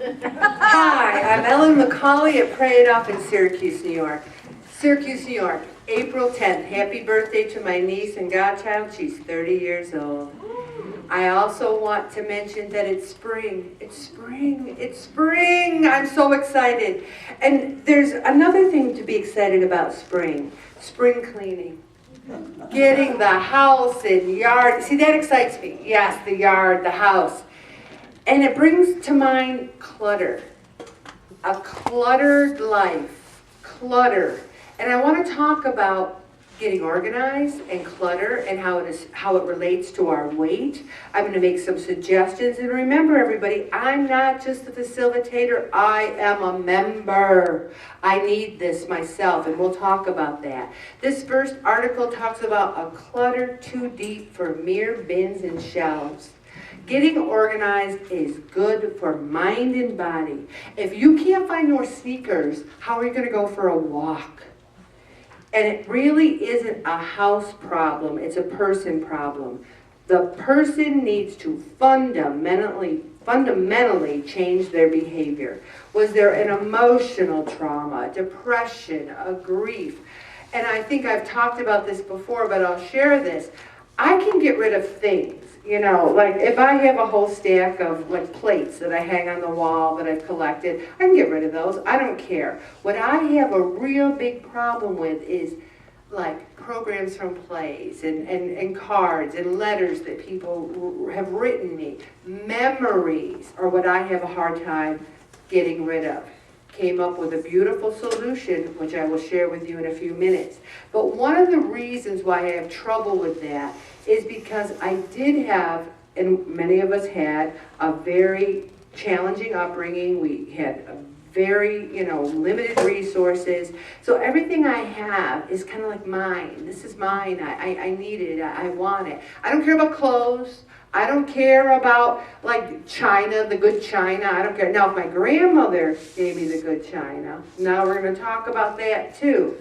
Hi, I'm Ellen McCauley at Pray It Up in Syracuse, New York. Syracuse, New York, April 10th. Happy birthday to my niece and godchild. She's 30 years old. I also want to mention that it's spring. It's spring. It's spring. I'm so excited. And there's another thing to be excited about spring. Spring cleaning. Getting the house and yard. See, that excites me. Yes, the yard, the house. And it brings to mind clutter. A cluttered life. Clutter. And I want to talk about getting organized and clutter and how it relates to our weight. I'm going to make some suggestions. And remember, everybody, I'm not just a facilitator. I am a member. I need this myself, and we'll talk about that. This first article talks about a clutter too deep for mere bins and shelves. Getting organized is good for mind and body. If you can't find your sneakers, how are you going to go for a walk? And it really isn't a house problem, it's a person problem. The person needs to fundamentally change their behavior. Was there an emotional trauma, depression, a grief? And I think I've talked about this before, but I'll share this. I can get rid of things. You know, like if I have a whole stack of like plates that I hang on the wall that I've collected, I can get rid of those. I don't care. What I have a real big problem with is like programs from plays and cards and letters that people have written me. Memories are what I have a hard time getting rid of. Came up with a beautiful solution, which I will share with you in a few minutes. But one of the reasons why I have trouble with that is because I did have, and many of us had, a very challenging upbringing. We had a very, limited resources. So everything I have is kind of like mine. This is mine. I need it. I want it. I don't care about clothes. I don't care about, like, china, the good china. I don't care. Now, if my grandmother gave me the good china, now we're going to talk about that, too.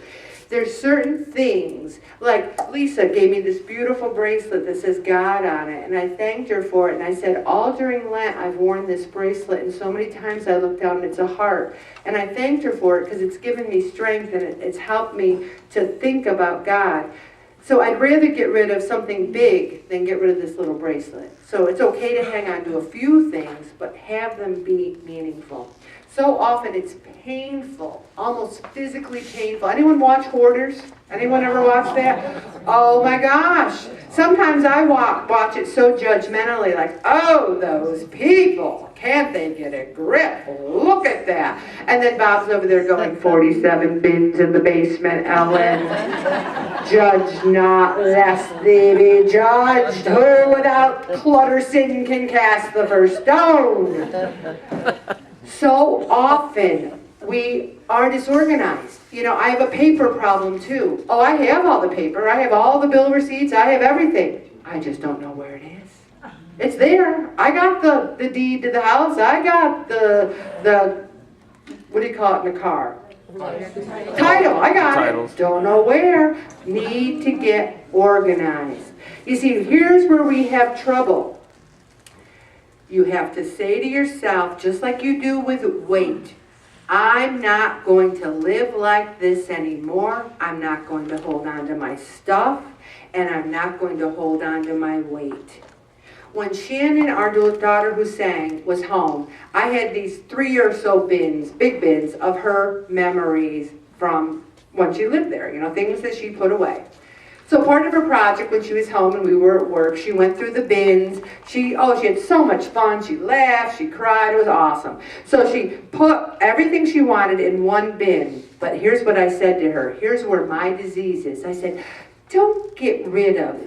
There's certain things, like Lisa gave me this beautiful bracelet that says God on it, and I thanked her for it, and I said, all during Lent, I've worn this bracelet, and so many times I look down and it's a heart, and I thanked her for it because it's given me strength, and it's helped me to think about God. So I'd rather get rid of something big than get rid of this little bracelet. So it's okay to hang on to a few things, but have them be meaningful. So often it's painful, almost physically painful. Anyone watch Hoarders? Anyone ever watch that? Oh my gosh. Sometimes I watch it so judgmentally, like, oh, those people, can't they get a grip? Look at that. And then Bob's over there going, 47 bins in the basement, Ellen. Judge not, lest thee be judged. Who without clutter sin can cast the first stone? So often we are disorganized. I have a paper problem too. Oh, I have all the paper. I have all the bill receipts. I have everything. I just don't know where it is. It's there. I got the deed to the house. I got the what do you call it in the car? Title. I got it. Don't know where. Need to get organized. You see, here's where we have trouble. You have to say to yourself, just like you do with weight, I'm not going to live like this anymore. I'm not going to hold on to my stuff, and I'm not going to hold on to my weight. When Shannon, our daughter who sang, was home, I had these 3 or so bins, big bins, of her memories from when she lived there, things that she put away. So part of her project when she was home and we were at work, she went through the bins. She had so much fun. She laughed, she cried, it was awesome. So she put everything she wanted in one bin. But here's what I said to her. Here's where my disease is. I said, don't get rid of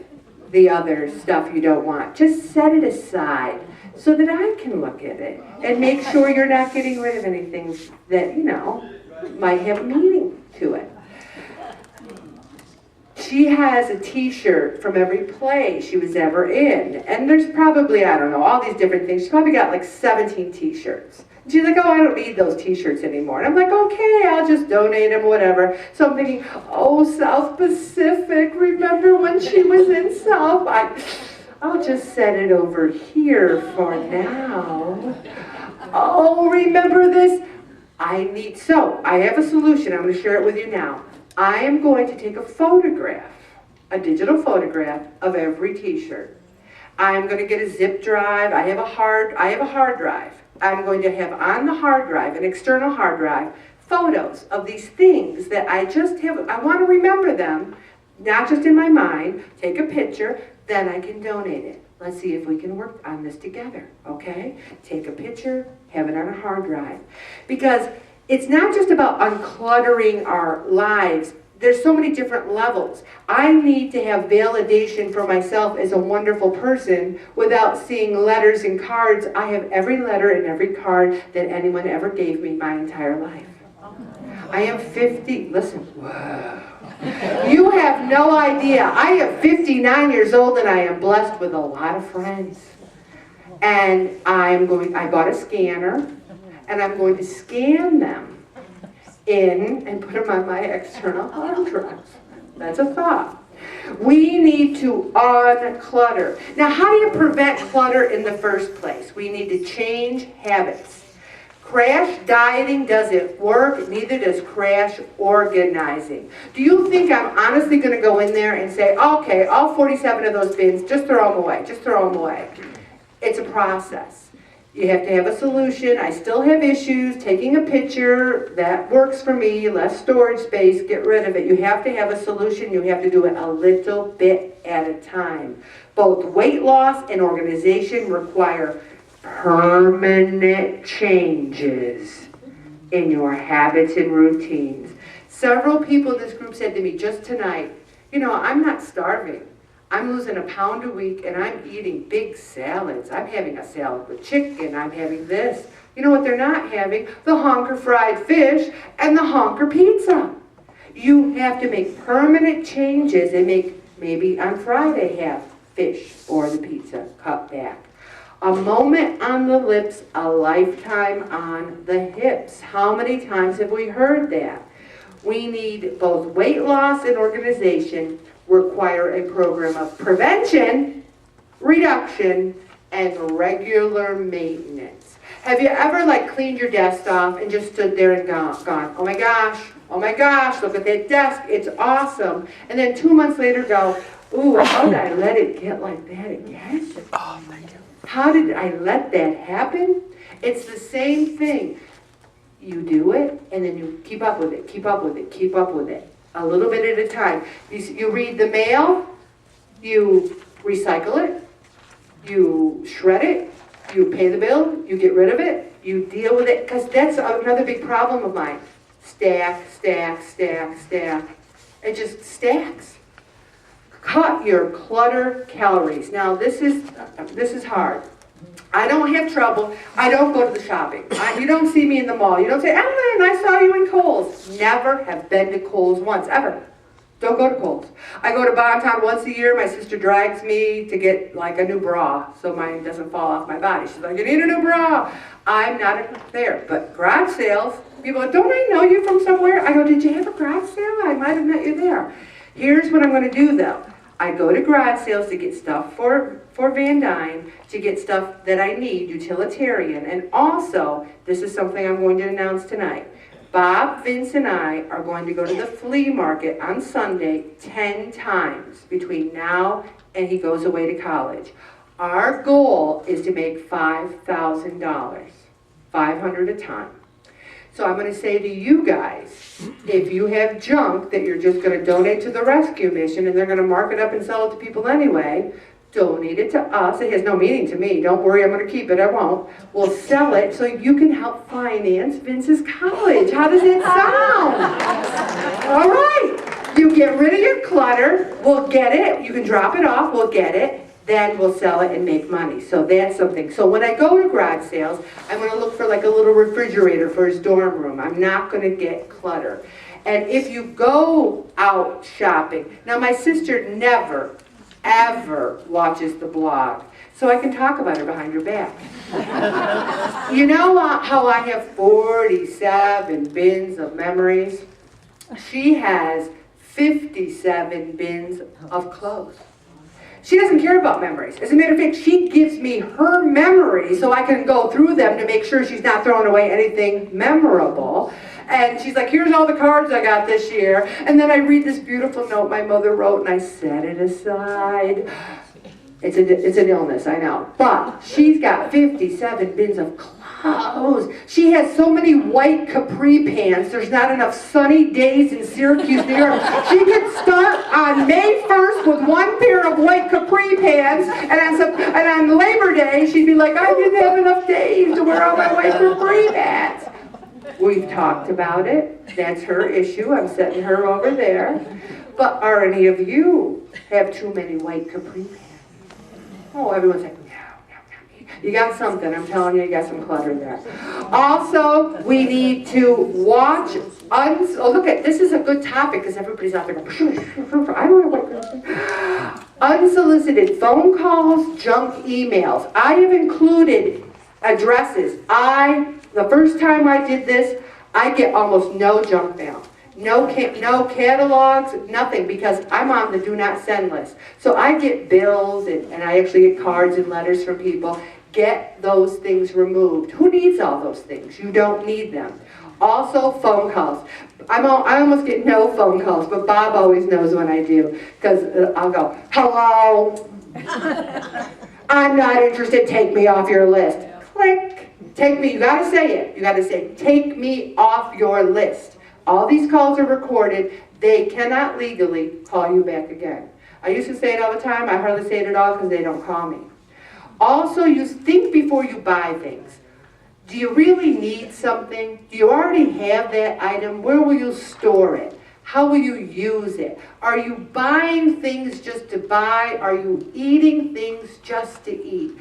the other stuff you don't want. Just set it aside so that I can look at it and make sure you're not getting rid of anything that, might have meaning to it. She has a t-shirt from every play she was ever in. And there's probably, I don't know, all these different things. She probably got like 17 t-shirts. And she's like, oh, I don't need those t-shirts anymore. And I'm like, okay, I'll just donate them, whatever. So I'm thinking, oh, South Pacific, remember when she was in South? I'll just set it over here for now. Oh, remember this? So I have a solution. I'm going to share it with you now. I am going to take a photograph, a digital photograph of every t-shirt. I'm going to get a zip drive. I have a hard drive. I'm going to have on the hard drive, an external hard drive, photos of these things that I just have. I want to remember them, not just in my mind. Take a picture, then I can donate it. Let's see if we can work on this together, okay? Take a picture, have it on a hard drive. Because it's not just about uncluttering our lives. There's so many different levels. I need to have validation for myself as a wonderful person without seeing letters and cards. I have every letter and every card that anyone ever gave me my entire life. I am 50, listen, whoa. You have no idea. I am 59 years old and I am blessed with a lot of friends. And I bought a scanner and I'm going to scan them in and put them on my external hard drives. That's a thought. We need to unclutter. Now, how do you prevent clutter in the first place? We need to change habits. Crash dieting doesn't work, neither does crash organizing. Do you think I'm honestly going to go in there and say, okay, all 47 of those bins, just throw them away, just throw them away? It's a process. You have to have a solution. I still have issues. Taking a picture, that works for me. Less storage space, get rid of it. You have to have a solution. You have to do it a little bit at a time. Both weight loss and organization require permanent changes in your habits and routines. Several people in this group said to me just tonight, you know, I'm not starving. I'm losing a pound a week and I'm eating big salads. I'm having a salad with chicken. I'm having this. You know what they're not having? The honker fried fish and the honker pizza. You have to make permanent changes and maybe on Friday have fish or the pizza cut back. A moment on the lips, a lifetime on the hips. How many times have we heard that? We need both weight loss and organization require a program of prevention, reduction, and regular maintenance. Have you ever cleaned your desk off and just stood there and gone, oh my gosh, look at that desk, it's awesome. And then 2 months later go, ooh, how did I let it get like that again? Oh, thank you. How did I let that happen? It's the same thing. You do it, and then you keep up with it, keep up with it, keep up with it. A little bit at a time. You read the mail, you recycle it, you shred it, you pay the bill, you get rid of it, you deal with it, because that's another big problem of mine. Stack, stack, stack, stack. It just stacks. Cut your clutter calories. Now this is hard. I don't have trouble. I don't go to the shopping. You don't see me in the mall. You don't say, Ellen, I saw you in Kohl's. Never have been to Kohl's once, ever. Don't go to Kohl's. I go to Bonton once a year. My sister drags me to get a new bra so mine doesn't fall off my body. She's like, you need a new bra. I'm not there. But garage sales, people go, don't I know you from somewhere? I go, did you have a garage sale? I might have met you there. Here's what I'm going to do though. I go to garage sales to get stuff for Van Dyne, to get stuff that I need, utilitarian, and also, this is something I'm going to announce tonight. Bob, Vince, and I are going to go to the flea market on Sunday 10 times between now and he goes away to college. Our goal is to make $5,000, $500 a time. So I'm going to say to you guys, if you have junk that you're just going to donate to the rescue mission and they're going to mark it up and sell it to people anyway, donate it to us. It has no meaning to me. Don't worry, I'm going to keep it. I won't. We'll sell it so you can help finance Vince's college. How does that sound? All right. You get rid of your clutter. We'll get it. You can drop it off. We'll get it. Then we'll sell it and make money. So that's something. So when I go to garage sales, I'm going to look for a little refrigerator for his dorm room. I'm not going to get clutter. And if you go out shopping, now my sister never, ever watches the blog. So I can talk about her behind her back. You know how I have 47 bins of memories? She has 57 bins of clothes. She doesn't care about memories. As a matter of fact, she gives me her memories so I can go through them to make sure she's not throwing away anything memorable. And she's like, here's all the cards I got this year. And then I read this beautiful note my mother wrote and I set it aside. It's an illness, I know. But she's got 57 bins of clothes. She has so many white capri pants, there's not enough sunny days in Syracuse, New York. She could start on May 1st with one pair of white capri pants, and on Labor Day, she'd be like, I didn't have enough days to wear all my white capri pants. We've talked about it. That's her issue. I'm setting her over there. But are any of you have too many white capri pants? Oh, everyone's like, no. You got something. I'm telling you, you got some clutter there. Also, we need to watch. Oh, look at this is a good topic because everybody's out there going, I don't know what. Unsolicited phone calls, junk emails. I have included addresses. The first time I did this, I get almost no junk mail. No catalogs, nothing, because I'm on the do not send list. So I get bills and I actually get cards and letters from people. Get those things removed. Who needs all those things? You don't need them. Also, phone calls. I almost get no phone calls, but Bob always knows when I do, because I'll go, hello, I'm not interested, take me off your list. Click. Take me, you gotta say it. You gotta say, take me off your list. All these calls are recorded. They cannot legally call you back again. I used to say it all the time. I hardly say it at all because they don't call me. Also, you think before you buy things. Do you really need something? Do you already have that item? Where will you store it? How will you use it? Are you buying things just to buy? Are you eating things just to eat?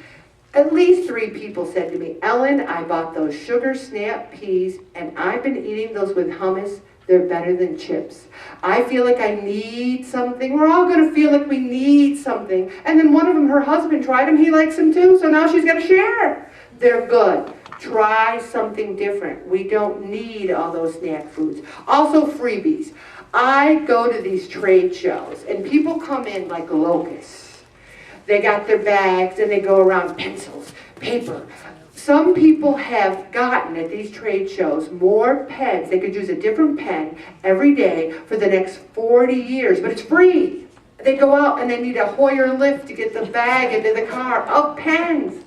At least 3 people said to me, Ellen, I bought those sugar snap peas and I've been eating those with hummus. They're better than chips. I feel like I need something. We're all going to feel like we need something. And then one of them, her husband tried them. He likes them too. So now she's got to share. They're good. Try something different. We don't need all those snack foods. Also freebies. I go to these trade shows and people come in like locusts. They got their bags and they go around pencils, paper. Some people have gotten at these trade shows more pens. They could use a different pen every day for the next 40 years, but it's free. They go out and they need a Hoyer lift to get the bag into the car of pens.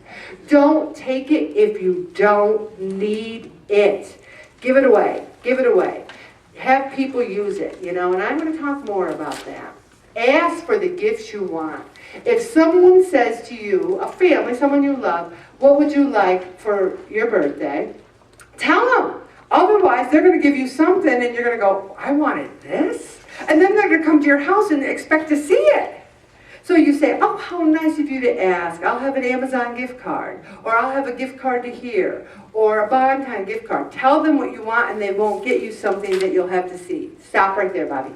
Don't take it if you don't need it. Give it away. Give it away. Have people use it, and I'm going to talk more about that. Ask for the gifts you want. If someone says to you, a family, someone you love, what would you like for your birthday? Tell them. Otherwise, they're going to give you something and you're going to go, I wanted this? And then they're going to come to your house and expect to see it. So you say, oh, how nice of you to ask. I'll have an Amazon gift card. Or I'll have a gift card to here. Or a Valentine gift card. Tell them what you want and they won't get you something that you'll have to see. Stop right there, Bobby.